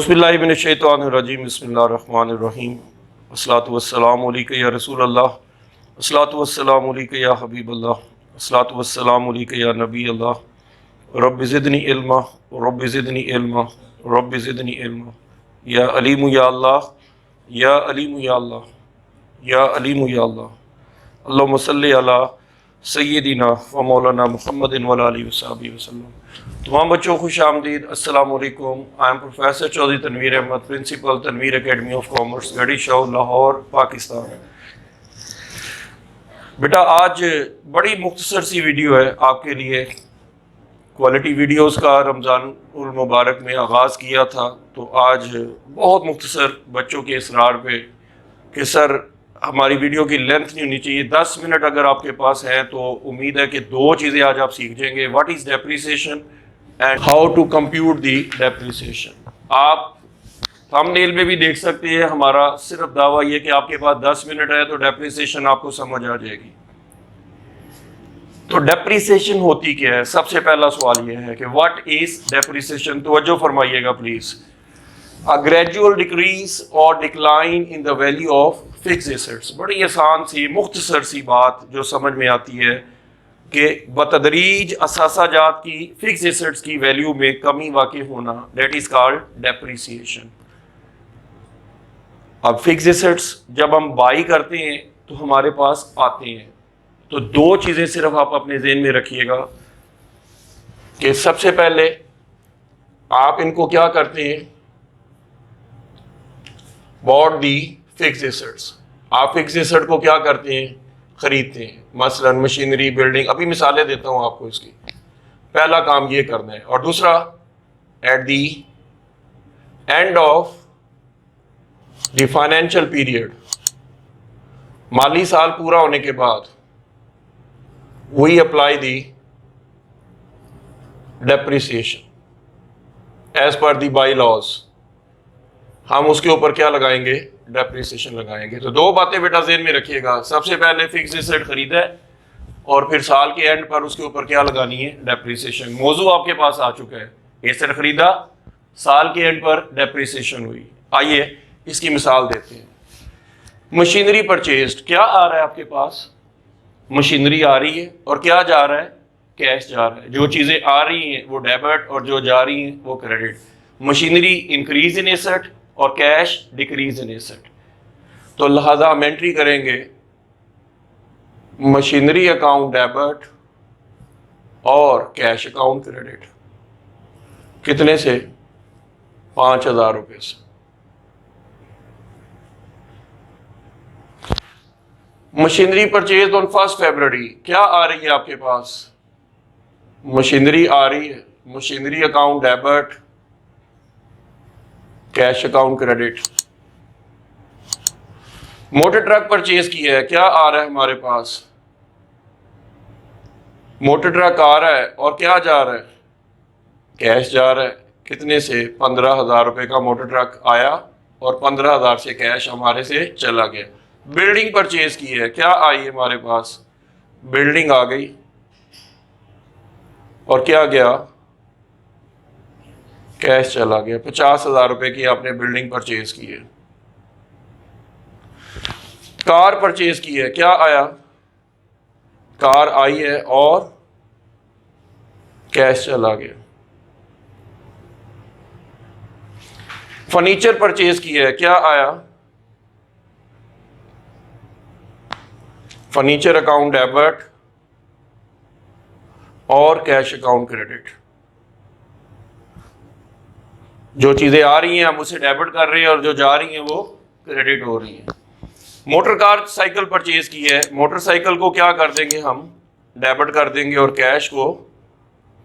औज़ुबिल्लाहिमिनश्शैतानिर्रजीम बिस्मिल्लाहिर्रहमानिर्रहीम अस्सलातु वस्सलामु अलैका या रसूल अल्लाह अस्सलातु वस्सलामु अलैका या हबीब अल्लाह अस्सलातु वस्सलामु अलैका या नबी अल्लाह रब्बि ज़िदनी इल्मा रब्बि ज़िदनी इल्मा रब्बि ज़िदनी इल्मा या अलीमु या अल्लाह या अलीमु या अल्लाह या अलीमु या अल्लाह अल्लाहुम्मा सल्लि अला सय्यिदिना व मौलाना मुहम्मदिन व आलिहि वसहबिहि वसल्लम। तमाम बच्चों को खुश आमदीद। अस्सलामु अलैकुम। I am professor Chaudhry Tanveer Ahmad, principal Tanveer academy of commerce, Garhi Shahu, Lahore, Pakistan. बेटा आज बड़ी मुख्तसर सी वीडियो है आपके लिए। क्वालिटी वीडियोस का रमज़ान उल मुबारक में आगाज़ किया था, तो आज बहुत मुख्तसर बच्चों के इसरार पे कि सर हमारी वीडियो की लेंथ नहीं होनी चाहिए, 10 मिनट अगर आपके पास है तो उम्मीद है कि दो चीज़ें आज आप सीख जाएंगे। What is depreciation and how to compute the depreciation. आप थंबनेल में भी देख सकते हैं, हमारा सिर्फ दावा ये कि आपके पास 10 मिनट है तो डेप्रिसिएशन आपको समझ आ जाएगी। तो डेप्रिसिएशन होती क्या है? सबसे पहला सवाल यह है कि व्हाट इज डेप्रिसिएशन। तवज्जो फरमाइएगा प्लीज। अ ग्रेजुअल डिक्रीज और decline in the value of fixed assets. बड़ी आसान सी मुख्तसर सी बात जो समझ में आती है कि बतदरीज असासाजात की फिक्स्ड एसेट्स की वैल्यू में कमी वाक़ई होना, दैट इज कॉल्ड डेप्रिसिएशन। अब फिक्स्ड एसेट्स जब हम बाई करते हैं तो हमारे पास आते हैं, तो दो चीज़ें सिर्फ आप अपने ज़हन में रखिएगा कि सबसे पहले आप इनको क्या करते हैं, बॉट दी फिक्स्ड एसेट्स। आप फिक्स्ड एसेट को क्या करते हैं, खरीदते हैं। मसलन मशीनरी, बिल्डिंग, अभी मिसालें देता हूं आपको इसकी। पहला काम ये करना है। और दूसरा, at the end of the financial period, माली साल पूरा होने के बाद, we apply the depreciation as per the by laws. हम उसके ऊपर क्या लगाएंगे, डेप्रिसिएशन लगाएंगे। तो दो बातें बेटा ज़हन में रखिएगा। सबसे पहले फिक्स्ड एसेट खरीदा है और फिर साल के एंड पर उसके ऊपर क्या लगानी है, डेप्रिसिएशन। मौजू आपके पास आ चुका है, एसेट खरीदा, साल के एंड पर डेप्रिसिएशन हुई। आइए इसकी मिसाल देते हैं। मशीनरी परचेज्ड, क्या आ रहा है आपके पास, मशीनरी आ रही है और क्या जा रहा है, कैश जा रहा है। जो चीज़ें आ रही हैं वो डेबिट और जो जा रही हैं वो credit. Machinery increase in asset और कैश डिक्रीज इन एसेट। तो लिहाजा हम एंट्री करेंगे मशीनरी अकाउंट डेबिट और कैश अकाउंट क्रेडिट। कितने से, 5,000 रुपये से। मशीनरी परचेज ऑन 1 फरवरी, क्या आ रही है आपके पास, मशीनरी आ रही है। Machinery account debit, cash account credit. Motor truck purchase किया है, क्या आ रहा है हमारे पास, मोटर ट्रक आ रहा है और क्या जा रहा है, कैश जा रहा है। कितने से, 15,000 रुपये का मोटर ट्रक आया और 15,000 से कैश हमारे से चला गया। बिल्डिंग परचेज की है, क्या आई हमारे पास, बिल्डिंग आ गई और क्या गया, कैश चला गया। 50,000 रुपये की आपने बिल्डिंग परचेज की है। कार परचेज की है, क्या आया, कार आई है और कैश चला गया। फर्नीचर परचेज की है, क्या आया, फर्नीचर अकाउंट डेबिट और कैश अकाउंट क्रेडिट। जो चीजें आ रही हैं हम उसे डेबिट कर रहे हैं और जो जा रही हैं वो क्रेडिट हो रही हैं। मोटर कार साइकिल परचेज की है, मोटरसाइकिल को क्या कर देंगे, हम डेबिट कर देंगे और कैश को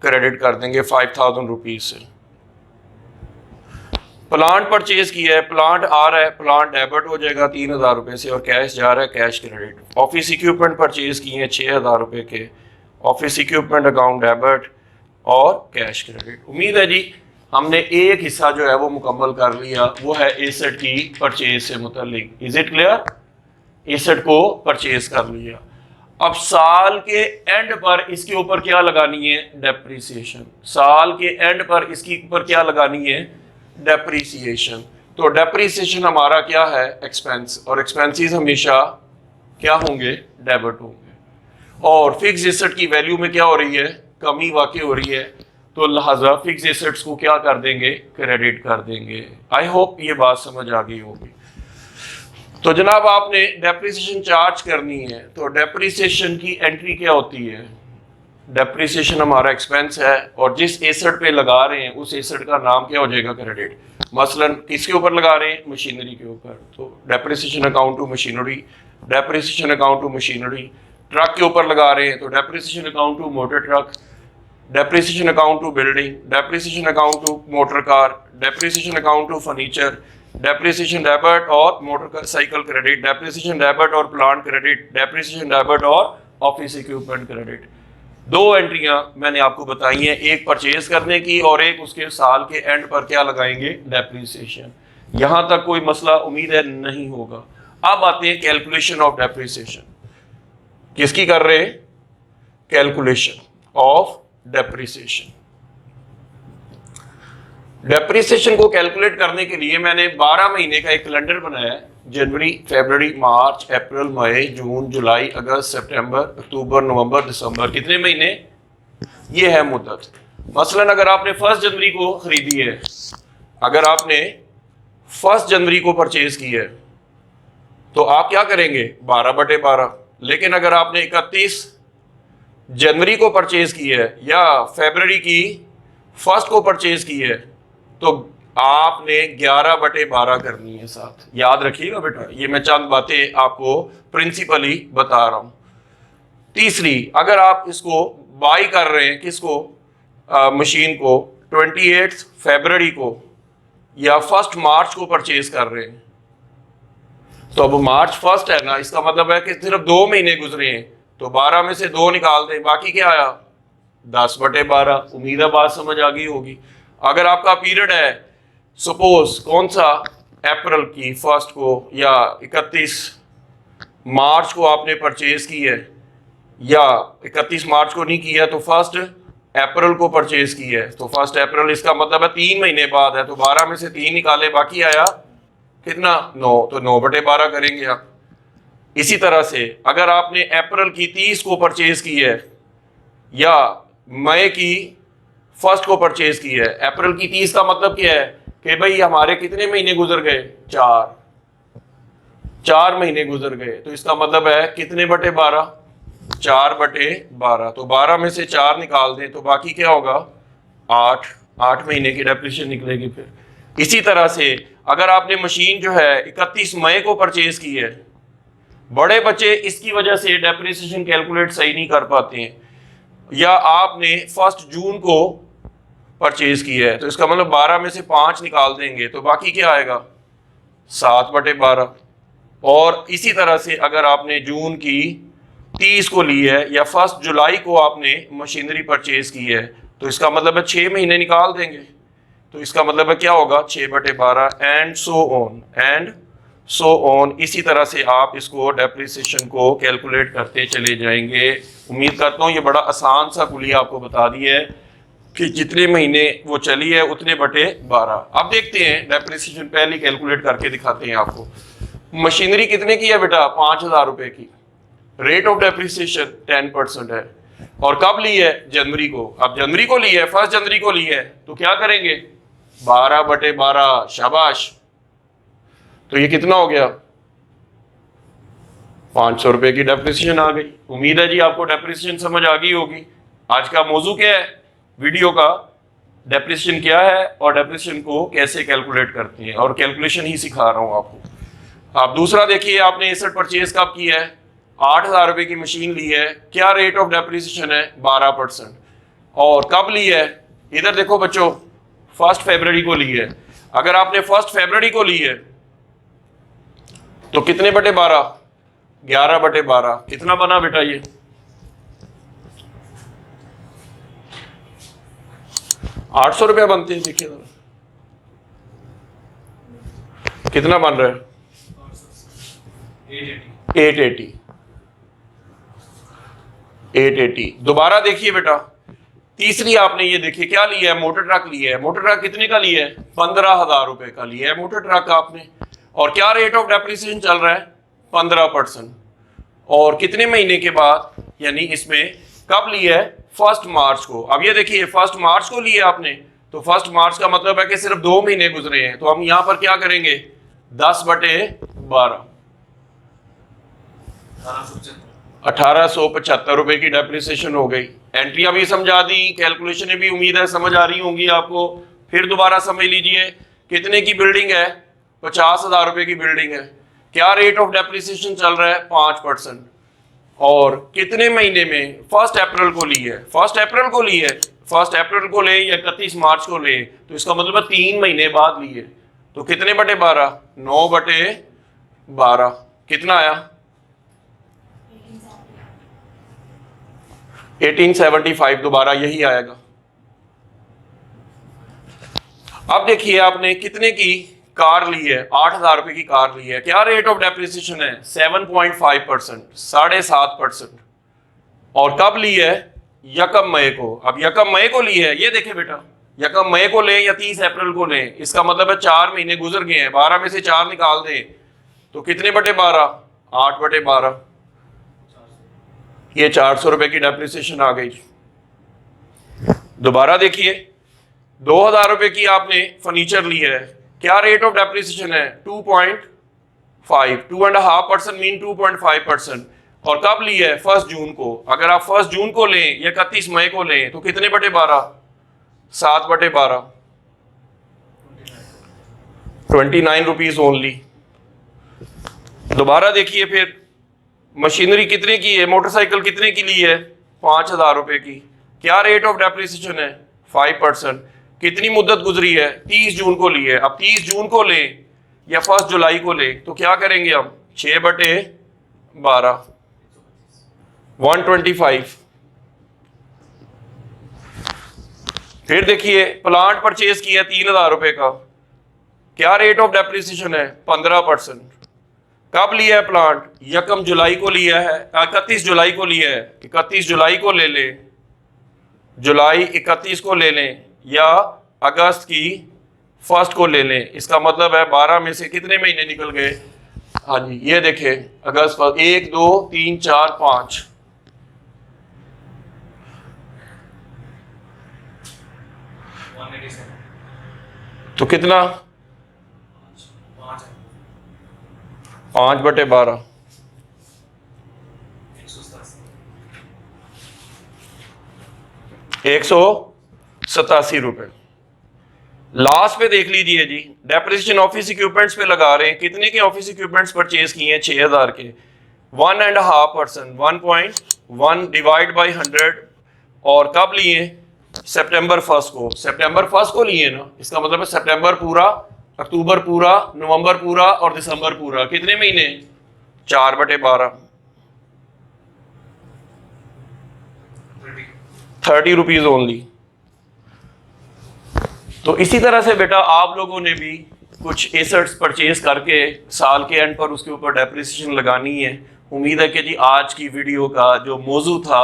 क्रेडिट कर देंगे 5,000 रुपीज से। प्लांट परचेज किया है, प्लांट आ रहा है, प्लांट डेबिट हो जाएगा 3,000 रुपये से और कैश जा रहा है, cash credit. Office equipment purchase किए हैं 6,000 रुपये के, ऑफिस इक्विपमेंट अकाउंट डेबिट और कैश क्रेडिट। उम्मीद है जी हमने एक हिस्सा जो है वो मुकम्मल कर लिया, वो है एसेट की परचेज से मुतल्लिक। Is it clear? एसेट को परचेज कर लिया। अब साल के एंड पर इसके ऊपर क्या लगानी है, डेप्रिसिएशन। साल के एंड पर इसके ऊपर क्या लगानी है, डेप्रीसिएशन। तो डेप्रीसिएशन हमारा क्या है? एक्सपेंस, और एक्सपेंसेस हमेशा क्या होंगे? डेबिट होंगे। और फिक्स एसेट की वैल्यू में क्या हो रही है? कमी वाकई हो रही है, तो लिहाजा फिक्स एसेट्स को क्या कर देंगे? क्रेडिट कर देंगे। आई होप ये बात समझ आ गई होगी। तो जनाब आपने डेप्रिसिएशन चार्ज करनी है, तो डेप्रिसिएशन की एंट्री क्या होती है? डेप्रिसिएशन हमारा एक्सपेंस है और जिस एसेट पे लगा रहे हैं उस एसेट का नाम क्या हो जाएगा? क्रेडिट। मसलन किसके ऊपर लगा रहे हैं? मशीनरी के ऊपर, तो depreciation account to machinery. Depreciation account to machinery. Truck के ऊपर लगा रहे हैं तो depreciation account to motor truck. Depreciation account to building. Depreciation account to motor car. Depreciation account to furniture. Depreciation debit और motorcycle credit. Depreciation debit और plant credit. Depreciation debit और office equipment credit. दो एंट्रियां मैंने आपको बताई हैं, एक परचेज करने की और एक उसके साल के एंड पर क्या लगाएंगे? डेप्रिसिएशन। यहां तक कोई मसला उम्मीद है नहीं होगा। अब आते हैं कैलकुलेशन ऑफ डेप्रिसिएशन। किसकी कर रहे हैं? Calculation of depreciation. डेप्रिसिएशन को कैलकुलेट करने के लिए मैंने 12 महीने का एक कैलेंडर बनाया है। जनवरी, फरवरी, मार्च, अप्रैल, मई, जून, जुलाई, अगस्त, सितंबर, अक्टूबर, नवंबर, दिसंबर। कितने महीने? ये है मुद्दत। मसलन अगर आपने 1 जनवरी को खरीदी है, अगर आपने 1 जनवरी को परचेज की है तो आप क्या करेंगे? 12/12। लेकिन अगर आपने 31 जनवरी को परचेज की है या फरवरी की 1 को परचेज की है तो आपने 11/12 करनी है साथ। याद रखिएगा बेटा, ये मैं चंद बातें आपको प्रिंसिपली बता रहा हूं। तीसरी, अगर आप इसको बाई कर रहे हैं, किसको? मशीन को 28 फरवरी को या 1 मार्च को परचेज कर रहे हैं, तो अब मार्च 1 है ना, इसका मतलब है कि सिर्फ 2 महीने गुजरे हैं, तो 12 में से 2 निकाल दें, बाकी क्या आया? 10/12। उम्मीद है बात समझ आ गई होगी। अगर आपका पीरियड है सपोज कौन सा? अप्रैल की 1 को या 31 मार्च को आपने परचेज की है, या 31 मार्च को नहीं किया तो 1 अप्रैल को परचेज की है, तो 1 अप्रैल, इसका मतलब है 3 महीने बाद है, तो 12 में से 3 निकाले, बाकी आया कितना? 9, तो 9/12 करेंगे आप। इसी तरह से अगर आपने अप्रैल की 30 को परचेज की है या मई की 1 को परचेज की है, अप्रैल की 30 का मतलब क्या है कि भाई हमारे कितने महीने गुजर गए? 4 महीने गुजर गए, तो इसका मतलब है कितने बटे 12? 4/12। तो 12 में से 4 निकाल दें तो बाकी क्या होगा? 8 महीने की डेप्रिसिएशन निकलेगी। फिर इसी तरह से अगर आपने मशीन जो है 31 मई को परचेज की है, बड़े बच्चे इसकी वजह से डेप्रिसिएशन कैलकुलेट सही नहीं कर पाते हैं, या आपने 1 जून को परचेज की है, तो इसका मतलब 12 में से 5 निकाल देंगे तो बाकी क्या आएगा? 7/12। और इसी तरह से अगर आपने जून की 30 को ली है या 1 जुलाई को आपने मशीनरी परचेज की है, तो इसका मतलब है 6 महीने निकाल देंगे, तो इसका मतलब है क्या होगा? 6/12 एंड सो ऑन। इसी तरह से आप इसको डेप्रिसिएशन को कैलकुलेट करते चले जाएंगे। उम्मीद करता हूँ ये बड़ा आसान सा कुलिया आपको बता दिया है कि जितने महीने वो चली है उतने बटे 12। अब देखते हैं डेप्रिसिएशन पहले कैलकुलेट करके दिखाते हैं आपको। मशीनरी कितने की है बेटा? 5,000 रुपए की। रेट ऑफ डेप्रिसिएशन 10% है, और कब ली है? जनवरी को। अब जनवरी को ली है, 1 जनवरी को ली है, तो क्या करेंगे? 12/12। शाबाश। तो ये कितना हो गया? 500 रुपए की डेप्रिसिएशन आ गई। उम्मीद है जी आपको डेप्रिसिएशन समझ आ गई होगी। आज का मौजू क्या है वीडियो का? डेप्रिसिएशन क्या है और डेप्रिसिएशन को कैसे कैलकुलेट करते हैं, और कैलकुलेशन ही सिखा रहा हूं आपको। आप दूसरा देखिए, आपने एसेट परचेज कब किया है? 8,000 रुपए की मशीन ली है, क्या रेट ऑफ डेप्रिसिएशन है? 12%। और कब ली है? इधर देखो बच्चों, 1 फरवरी को ली है। अगर आपने 1 फरवरी को ली है तो कितने बटे 12? 11/12। कितना बना बेटा? ये 800 रुपया बनते हैं। देखिए कितना बन रहा है? 880। दोबारा देखिए बेटा, तीसरी आपने ये देखिए क्या लिया है, मोटर ट्रक लिया है। मोटर ट्रक कितने का लिया है, 15,000 रुपए का लिया है मोटर ट्रक आपने। और क्या रेट ऑफ डेप्रिसिएशन चल रहा है, 15%। और कितने महीने के बाद, यानी इसमें कब लिया है, 1 मार्च को। अब ये देखिए 1 मार्च को लिया आपने, तो 1 मार्च का मतलब है कि सिर्फ 2 महीने गुजरे हैं। तो हम यहां पर क्या करेंगे, 10/12, 1875 रुपए की डेप्रिसिएशन हो गई। एंट्रियां भी समझा दी, कैलकुलेशनें भी उम्मीद है समझ आ रही होंगी आपको। फिर दोबारा समझ लीजिए, कितने की बिल्डिंग है, 50,000 रुपए की बिल्डिंग है। क्या रेट ऑफ डेप्रिसिएशन चल रहा है, 5%। और कितने महीने में, 1 अप्रैल को ली है, 1 अप्रैल को ली है। 1 अप्रैल को ले या 31 मार्च को ले, तो इसका मतलब 3 महीने बाद लिए। तो कितने बटे 12, 9/12, कितना आया, 1875, दोबारा यही आएगा। अब देखिए आपने कितने की कार ली है, 8,000 रुपए की कार ली है। क्या रेट ऑफ डेप्रिसिएशन है, 7.5%, 7.5%। और कब ली है, 1 मई को। अब 1 मई को ली है, ये देखे बेटा, 1 मई को लें या 30 अप्रैल को लें, इसका मतलब है 4 महीने गुजर गए हैं। 12 में से 4 निकाल दें तो कितने बटे 12, 8/12। ये 400 रुपए की डेप्रिसिएशन आ गई। दोबारा देखिए, 2,000 रुपए की आपने फर्नीचर लिया है। क्या रेट ऑफ डेप्रिसिएशन है, 2.5, 2.5% मीन 2.5%। और कब ली है, 1 जून को। अगर आप 1 जून को लें या 31 मई को लें तो कितने बटे 12, 7/12, 29 रुपीज ओनली। दोबारा देखिए फिर, मशीनरी कितने की है, मोटरसाइकिल कितने की ली है, 5,000 रुपए की। क्या रेट ऑफ डेप्रिसिएशन है, 5%। कितनी मुद्दत गुजरी है, 30 जून को ली है। अब 30 जून को ले या 1 जुलाई को ले तो क्या करेंगे हम, 6/12, 125। फिर देखिए, प्लांट परचेज किया 3,000 रुपए का। क्या रेट ऑफ डेप्रिसिएशन है, 15%। कब लिया है प्लांट, 1 जुलाई को लिया है, 31 जुलाई को लिया है। 31 जुलाई को ले लें, जुलाई 31 को ले लें, या अगस्त की 1 को ले लें। इसका मतलब है 12 में से कितने महीने निकल गए, हाँ जी ये देखें, अगस्त 1, 2, 3, 4, 5। तो कितना, 5/12, 187 रुपए। लास्ट पे देख लीजिए जी, डेप्रिसिएशन ऑफिस इक्विपमेंट्स पे लगा रहे हैं। कितने के ऑफिस इक्विपमेंट्स परचेज किए हैं, 6,000 के। 1.5%, 1.1 डिवाइड बाई 100। और कब लिए, सितंबर 1 को। सितंबर 1 को लिए ना, इसका मतलब है सितंबर पूरा, अक्टूबर पूरा, नवंबर पूरा और दिसंबर पूरा। कितने महीने, 4/12, 30 रुपीज ओनली। तो इसी तरह से बेटा आप लोगों ने भी कुछ एसेट्स परचेज करके साल के एंड पर उसके ऊपर डेप्रिसिएशन लगानी है। उम्मीद है कि जी आज की वीडियो का जो मौजू था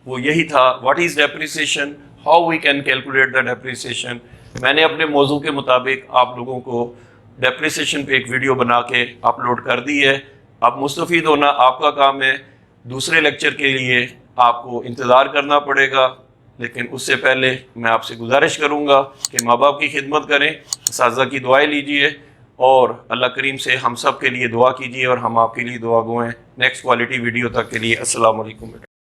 वो यही था, what is depreciation, how we can calculate the depreciation. मैंने अपने मौजू के मुताबिक आप लोगों को डेप्रिसिएशन पे एक वीडियो बना के अपलोड कर दी है। अब मुस्तफ़ीद होना आपका काम है। दूसरे लेक्चर के लिए आपको इंतज़ार करना पड़ेगा, लेकिन उससे पहले मैं आपसे गुजारिश करूंगा कि माँ बाप की खिदमत करें, असातिज़ा की दुआएं लीजिए और अल्लाह करीम से हम सब के लिए दुआ कीजिए और हम आपके लिए दुआ गो हैं। नेक्स्ट क्वालिटी वीडियो तक के लिए अस्सलाम वालेकुम।